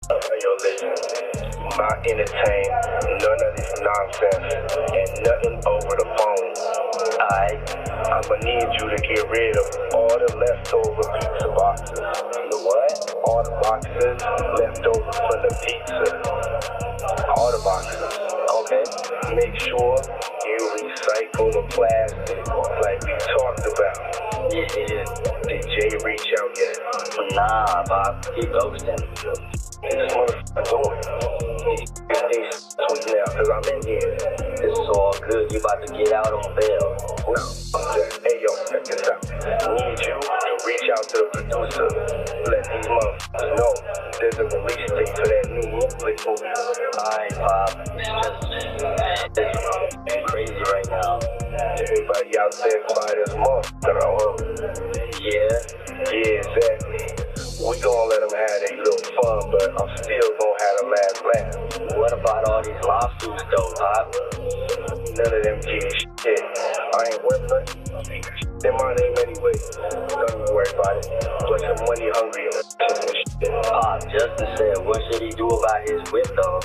Yo, listen, not entertain none of this nonsense and nothing over the phone. I'ma need you to get rid of all the leftover pizza boxes. The what? All the boxes left over from the pizza. All the boxes. Okay. Make sure you recycle the plastic like we talked about. Yeah. Did Jay reach out yet? Nah, Bob. He ghosting. This motherfucker doing. He's sweet now, cause I'm in here. This is all good. You about to get out on bail. No, hey yo, check this out. I need you to reach out to the producer. Let these motherfuckers know there's a release date for that new Netflix movie. Alright, Bob. It's crazy right now. Everybody out there quiet as motherfucker. Yeah, exactly. We gonna let them have their little fun, but I'm still gonna have the last laugh. what about all these lawsuits though, Bob? None of them get shit. I ain't worth nothing. In my name anyway. Don't even worry about it. But some money hungry and shit. Bob, Justin said, what should he do about his whip though?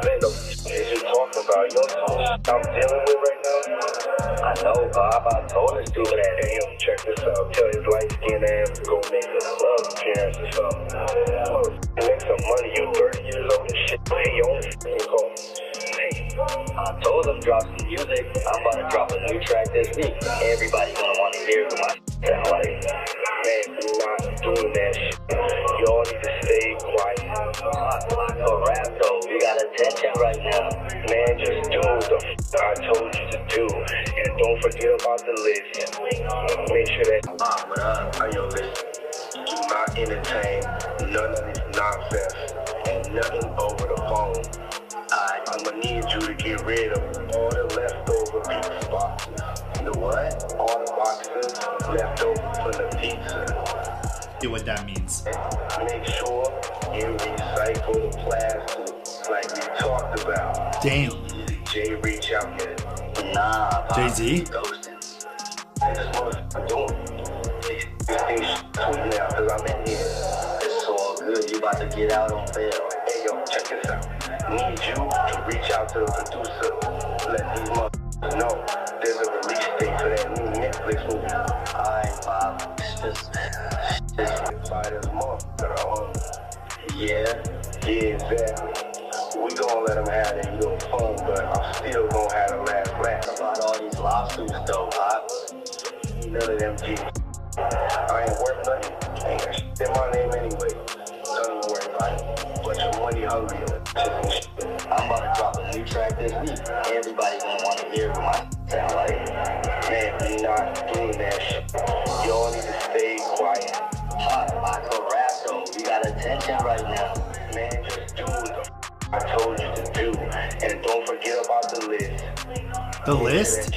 Man, the shit you talking about, you know what I'm dealing with right now? I know, Bob. I told his dude that. Hey, yo, check this out. Tell his light-skinned ass to go make a love appearance or something. Make some money. You 30 years old and shit. Hey, yo, go. I told him drop some music. I'm about to drop a new track this week. Everybody gonna want to hear my sound like. Man, you're not doing that shit. Y'all need to stay quiet. I can rap though. We got attention right now. Man, just do the I told you to do. And don't forget about the list. Make sure that What up? on your list. Do not entertain none of this nonsense and nothing over the phone. I'ma need you to get rid of all the leftover pizza boxes. The what? All the boxes left over from the pizza. See what that means. Make sure you recycle the plastic like we talked about. Damn. Did Jay reach out yet? Nah, Bob. Jay-Z? Ghosting. This motherfucker doing. This thing's sweet now, cause I'm in here. It's all good. You about to get out on bail. Hey yo, check this out. Need you to reach out to the producer. Let these motherfuckers know there's a release date for that new Netflix movie. Alright, Bob. Just Quiet as a motherfucker. yeah. Exactly. We gonna let them have their little fun, but I'm still gonna have the last laugh. What about all these lawsuits though, Bob? None of them get I ain't worth nothing. Ain't got shit in my name anyway. Don't even worry about it. But your money hungry and shit. I'm about to drop a new track this week. Everybody gonna want to hear what my sound like. Man, we not doing that shit. Y'all need to stay quiet. I can rap though. We got attention right now. Man, just do the I told you to do. And don't forget about the list. The list?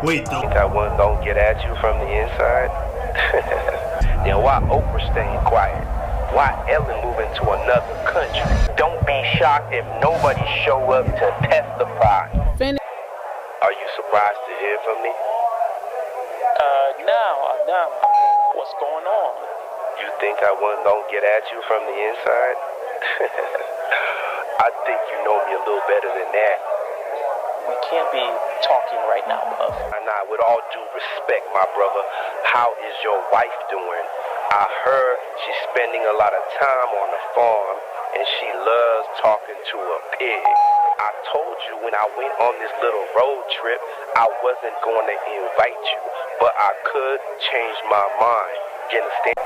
Wait, Think I wasn't gonna get at you from the inside? Then why Oprah staying quiet? Why Ellen moving to another country? Don't be shocked if nobody show up to testify. Are you surprised to hear from me? No. What's going on? You think I wasn't gonna get at you from the inside? I think you know me a little better than that. We can't be talking right now, love. Nah, with all due respect, my brother, how is your wife doing? I heard she's spending a lot of time on the farm, and she loves talking to a pig. I told you when I went on this little road trip, I wasn't going to invite you, but I could change my mind. You understand?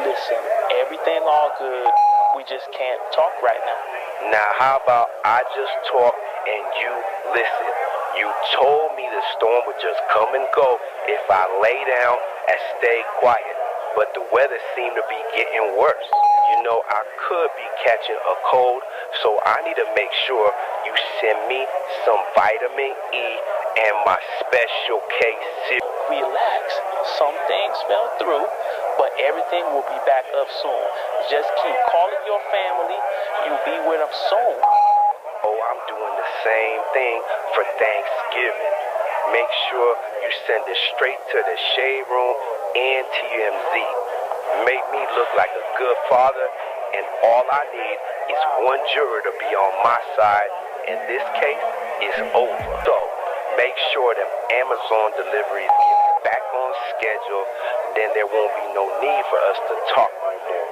Listen, everything all good. We just can't talk right now. Now, how about I just talk and you listen? You told me the storm would just come and go if I lay down and stay quiet, but the weather seemed to be getting worse. You know, I could be catching a cold, so I need to make sure you send me some vitamin E and my special case cereal. Relax. Some things fell through, but everything will be back up soon. Just keep calling your family. You'll be with them soon. Oh, I'm doing the same thing for Thanksgiving. Make sure you send it straight to the Shade Room and TMZ. Make me look like a good father and all I need is one juror to be on my side, and this case is over. So, make sure them Amazon deliveries get back on schedule, then there won't be no need for us to talk no more.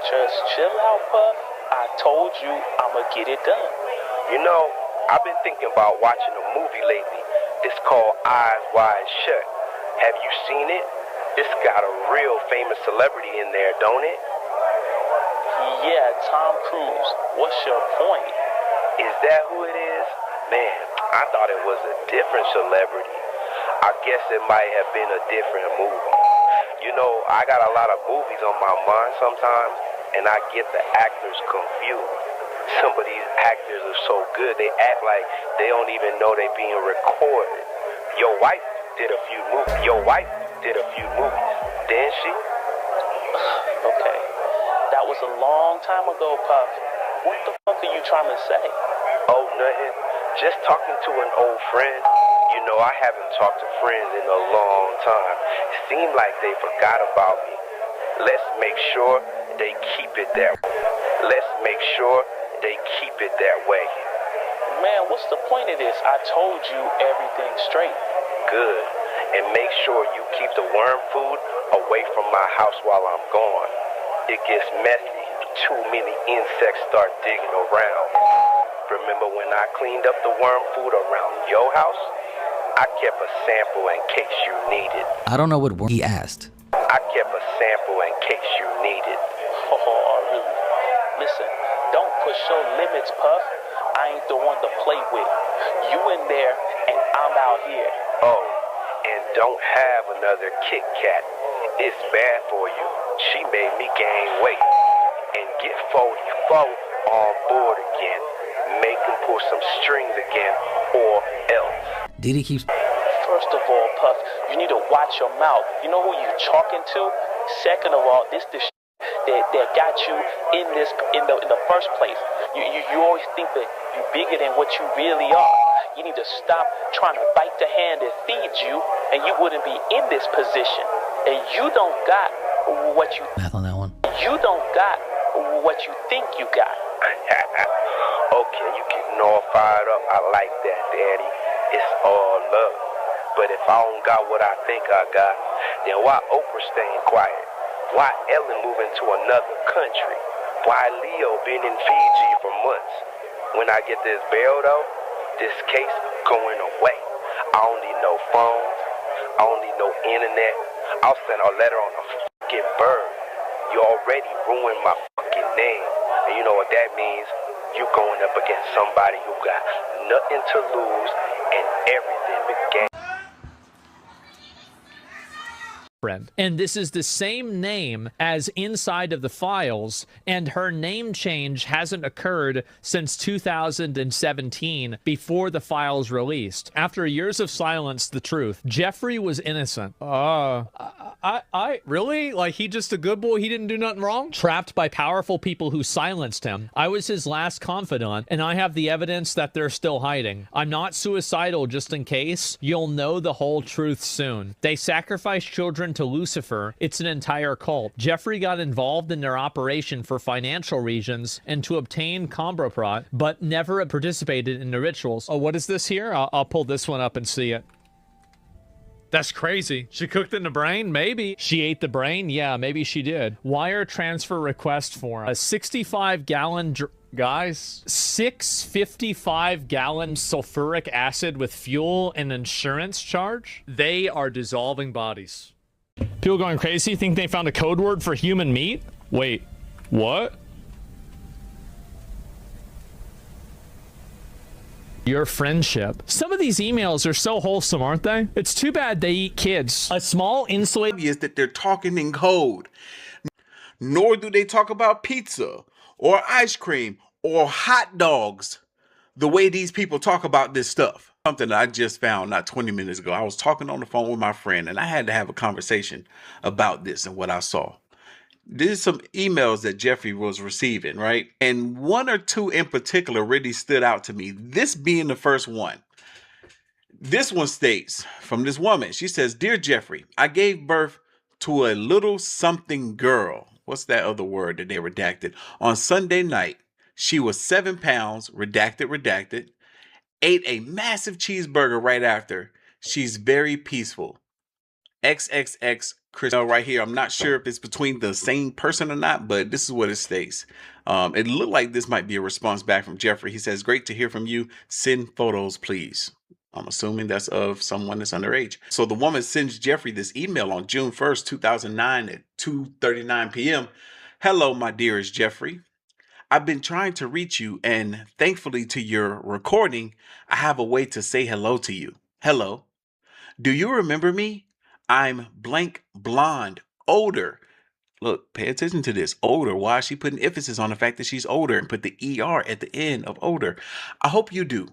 Just chill out, Puff. I told you I'ma get it done. You know, I've been thinking about watching a movie lately. It's called Eyes Wide Shut. Have you seen it? It's got a real famous celebrity in there, don't it? Yeah, Tom Cruise. What's your point? Is that who it is? Man, I thought it was a different celebrity. I guess it might have been a different movie. You know, I got a lot of movies on my mind sometimes, and I get the actors confused. Some of these actors are so good, they act like they don't even know they're being recorded. Your wife did a few movies. Didn't she? Okay. That was a long time ago, Puff. What the fuck are you trying to say? Oh, nothing. Just talking to an old friend. You know, I haven't talked to friends in a long time. It seemed like they forgot about me. Let's make sure they keep it that way. Man, what's the point of this? I told you everything straight. Good. And make sure you keep the worm food away from my house while I'm gone. It gets messy. Too many insects start digging around. Remember when I cleaned up the worm food around your house? I kept a sample in case you needed. I don't know what word he asked. I kept a sample in case you needed. Oh, really? Listen, don't push your limits, Puff. I ain't the one to play with. You in there, and I'm out here. Oh, and don't have another Kit Kat. It's bad for you. She made me gain weight. And get 44 on board again. Make him pull some strings again, or else. Diddy keeps... First of all, Puff, you need to watch your mouth. You know who you talking to? Second of all, this the that got you in the first place. You always think that you're bigger than what you really are. You need to stop trying to bite the hand that feeds you, and you wouldn't be in this position. And you don't got what you... Math on that one. You don't got what you think you got. Okay, you getting all fired up. I like that, Daddy. It's all love. But if I don't got what I think I got, then why Oprah staying quiet? Why Ellen moving to another country? Why Leo been in Fiji for months? When I get this bail though, this case going away. I don't need no phones. I don't need no internet. I'll send a letter on a fucking bird. You already ruined my fucking name. And you know what that means? You going up against somebody who got nothing to lose and everything to gain. And this is the same name as inside of the files, and her name change hasn't occurred since 2017, before the files released. After years of silence, the truth, Jeffrey was innocent. Really? Like, he just a good boy? He didn't do nothing wrong? Trapped by powerful people who silenced him. I was his last confidant, and I have the evidence that they're still hiding. I'm not suicidal, just in case. You'll know the whole truth soon. They sacrificed children to Lucifer. It's an entire cult. Jeffrey got involved in their operation for financial reasons and to obtain Combraprat, but never participated in the rituals. Oh, what is this here? I'll pull this one up and see it. That's crazy. She cooked in the brain? Maybe. She ate the brain? Yeah, maybe she did. Wire transfer request form. A 65-gallon... Guys, 655-gallon sulfuric acid with fuel and insurance charge? They are dissolving bodies. People going crazy think they found a code word for human meat? Wait, what? Your friendship. Some of these emails are so wholesome, aren't they? It's too bad they eat kids. A small insulated... Is that they're talking in code. Nor do they talk about pizza or ice cream or hot dogs the way these people talk about this stuff. Something that I just found not 20 minutes ago. I was talking on the phone with my friend and I had to have a conversation about this and what I saw. There's some emails that Jeffrey was receiving, right? And one or two in particular really stood out to me. This being the first one. This one states from this woman. She says, "Dear Jeffrey, I gave birth to a little something girl. what's that other word that they redacted? On Sunday night, she was 7 pounds, redacted, ate a massive cheeseburger right after. She's very peaceful. XXX Christelle right here. I'm not sure if it's between the same person or not, but this is what it states. It looked like this might be a response back from Jeffrey. He says, great to hear from you. Send photos, please. I'm assuming that's of someone that's underage. So the woman sends Jeffrey this email on June 1st, 2009 at 2:39 p.m. Hello, my dearest Jeffrey. I've been trying to reach you, and thankfully to your recording, I have a way to say hello to you. Hello. Do you remember me? I'm blank blonde, older. Look, pay attention to this. Older. Why is she putting emphasis on the fact that she's older and put the ER at the end of older? I hope you do.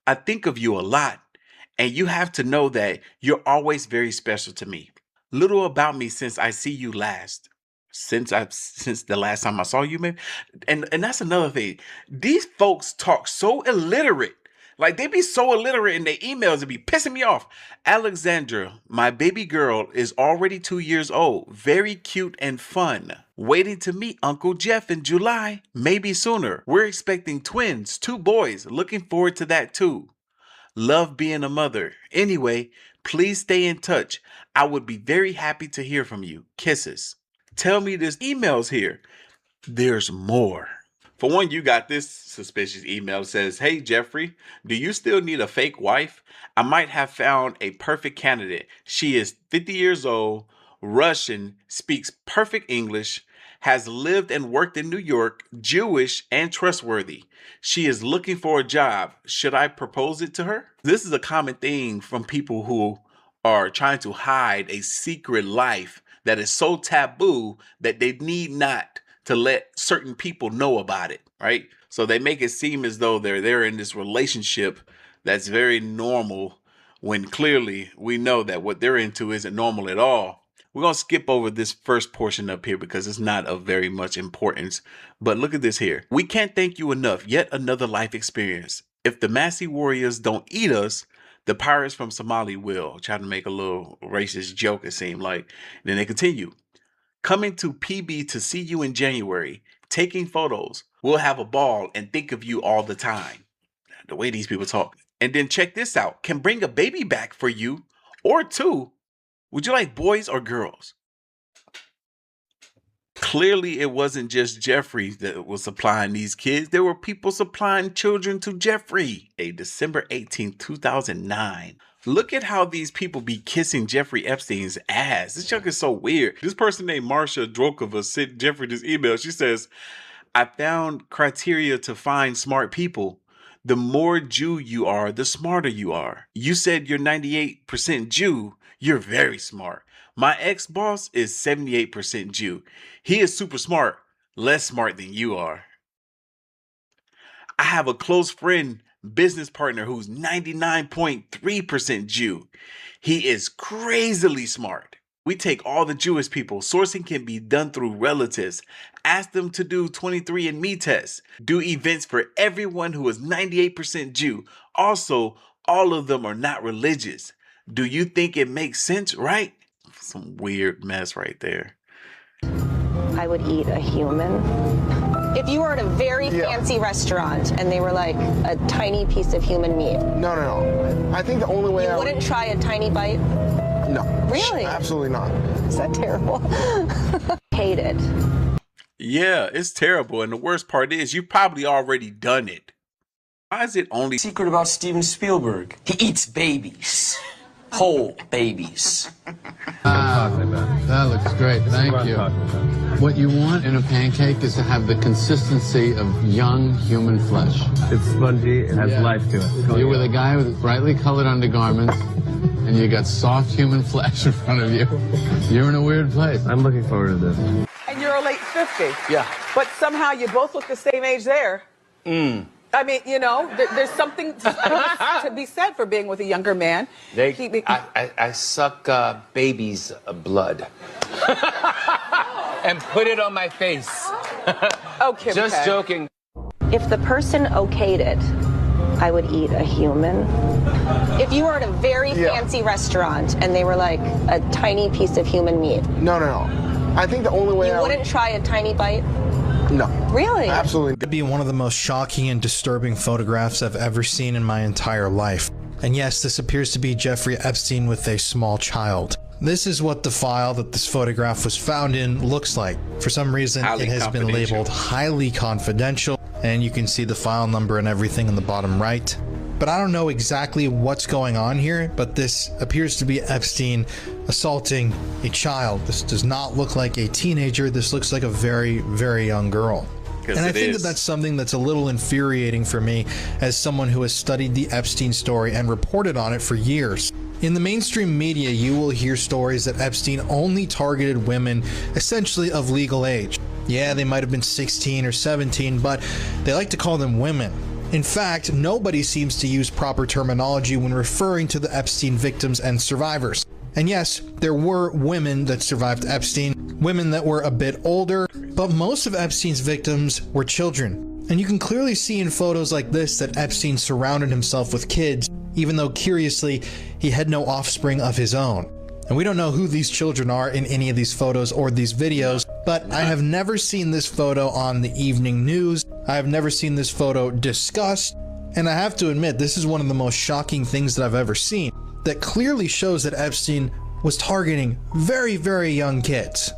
I think of you a lot, and you have to know that you're always very special to me. Little about me since I see you last. Since the last time I saw you, maybe. And that's another thing. These folks talk so illiterate. Like, they be so illiterate in their emails, it be pissing me off. Alexandra, my baby girl, is already 2 years old. Very cute and fun. Waiting to meet Uncle Jeff in July, maybe sooner. We're expecting twins, 2 boys. Looking forward to that too. Love being a mother. Anyway, please stay in touch. I would be very happy to hear from you. Kisses. Tell me this email's here. There's more. For one, you got this suspicious email that says, hey, Jeffrey, do you still need a fake wife? I might have found a perfect candidate. She is 50 years old, Russian, speaks perfect English, has lived and worked in New York, Jewish, and trustworthy. She is looking for a job. Should I propose it to her? This is a common thing from people who are trying to hide a secret life that is so taboo that they need not to let certain people know about it, right? So they make it seem as though they're in this relationship that's very normal, when clearly we know that what they're into isn't normal at all. We're going to skip over this first portion up here because it's not of very much importance. But look at this here. We can't thank you enough. Yet another life experience. If the Massey warriors don't eat us, the pirates from Somali will. Try to make a little racist joke, it seemed like. Then they continue. Coming to PB to see you in January, taking photos. We'll have a ball and think of you all the time. The way these people talk. And then check this out. Can bring a baby back for you or 2. Would you like boys or girls? Clearly, it wasn't just Jeffrey that was supplying these kids. There were people supplying children to Jeffrey. December 18th, 2009. Look at how these people be kissing Jeffrey Epstein's ass. This junk is so weird. This person named Marsha Drokova sent Jeffrey this email. She says, I found criteria to find smart people. The more Jew you are, the smarter you are. You said you're 98% Jew. You're very smart. My ex-boss is 78% Jew. He is super smart, less smart than you are. I have a close friend, business partner who's 99.3% Jew. He is crazily smart. We take all the Jewish people. Sourcing can be done through relatives. Ask them to do 23andMe tests. Do events for everyone who is 98% Jew. Also, all of them are not religious. Do you think it makes sense, right? Some weird mess right there. I would eat a human. If you were at a very fancy restaurant and they were like a tiny piece of human meat. No. I think the only way you wouldn't try a tiny bite? No. Really? Absolutely not. Is that terrible? Hate it. Yeah, it's terrible. And the worst part is you've probably already done it. Why is it only secret about Steven Spielberg? He eats babies. Whole babies. That looks great. Thank you. What you want in a pancake is to have the consistency of young human flesh. It's spongy. It has life to it. You're with a guy with brightly colored undergarments, and you got soft human flesh in front of you. You're in a weird place. I'm looking forward to this. And you're a late 50. Yeah. But somehow you both look the same age there. I mean, you know, there's something to be said for being with a younger man. I suck baby's blood and put it on my face. Okay. Just joking. If the person okayed it, I would eat a human. If you were at a very fancy restaurant and they were like a tiny piece of human meat. No. I think the only way You wouldn't try a tiny bite? No. Really? Absolutely. It'd be one of the most shocking and disturbing photographs I've ever seen in my entire life. And yes, this appears to be Jeffrey Epstein with a small child. This is what the file that this photograph was found in looks like. For some reason, it has been labeled highly confidential, and you can see the file number and everything in the bottom right. But I don't know exactly what's going on here, but this appears to be Epstein assaulting a child. This does not look like a teenager. This looks like a very, very young girl. And I think that that's something that's a little infuriating for me as someone who has studied the Epstein story and reported on it for years. In the mainstream media, you will hear stories that Epstein only targeted women essentially of legal age. Yeah, they might have been 16 or 17, but they like to call them women. In fact, nobody seems to use proper terminology when referring to the Epstein victims and survivors. And yes, there were women that survived Epstein, women that were a bit older, but most of Epstein's victims were children. And you can clearly see in photos like this that Epstein surrounded himself with kids, even though curiously, he had no offspring of his own. And we don't know who these children are in any of these photos or these videos, but I have never seen this photo on the evening news. I have never seen this photo discussed. And I have to admit, this is one of the most shocking things that I've ever seen that clearly shows that Epstein was targeting very, very young kids.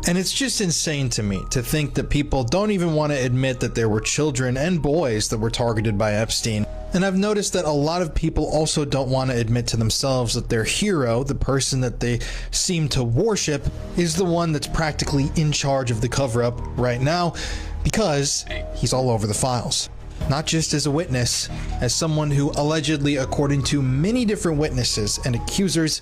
And it's just insane to me to think that people don't even want to admit that there were children and boys that were targeted by Epstein. And I've noticed that a lot of people also don't want to admit to themselves that their hero, the person that they seem to worship, is the one that's practically in charge of the cover-up right now because he's all over the files. Not just as a witness, as someone who allegedly, according to many different witnesses and accusers,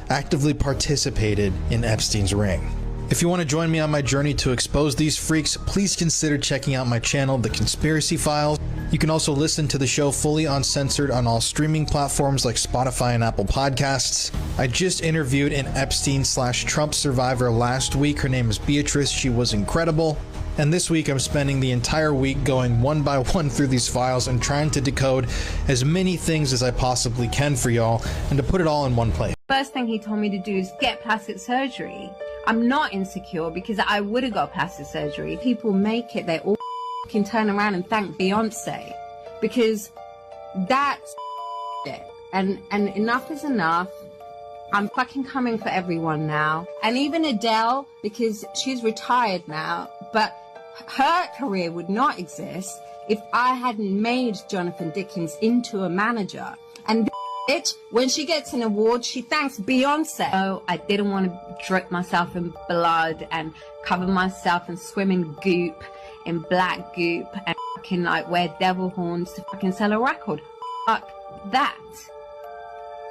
actively participated in Epstein's ring. If you want to join me on my journey to expose these freaks, please consider checking out my channel, The Conspiracy Files. You can also listen to the show fully uncensored on all streaming platforms like Spotify and Apple Podcasts. I just interviewed an Epstein/Trump survivor last week. Her name is Beatrice. She was incredible. And this week I'm spending the entire week going one by one through these files and trying to decode as many things as I possibly can for y'all and to put it all in one place. First thing he told me to do is get plastic surgery. I'm not insecure because I would have got plastic surgery. People make it, they all can turn around and thank Beyoncé because that's it. And enough is enough. I'm fucking coming for everyone now. And even Adele, because she's retired now, but her career would not exist if I hadn't made Jonathan Dickens into a manager. And bitch, when she gets an award, she thanks Beyonce. So I didn't want to drip myself in blood and cover myself and swim in goop, in black goop, and fucking like wear devil horns to fucking sell a record. Fuck that.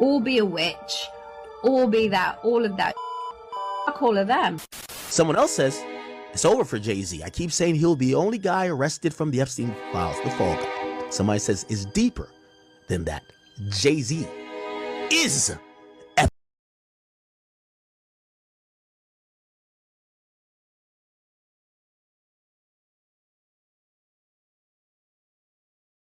Or be a witch, or be that, all of that. Fuck all of them. Someone else says it's over for Jay-Z. I keep saying he'll be the only guy arrested from the Epstein files, the fall guy. Somebody says it's deeper than that. Jay-Z is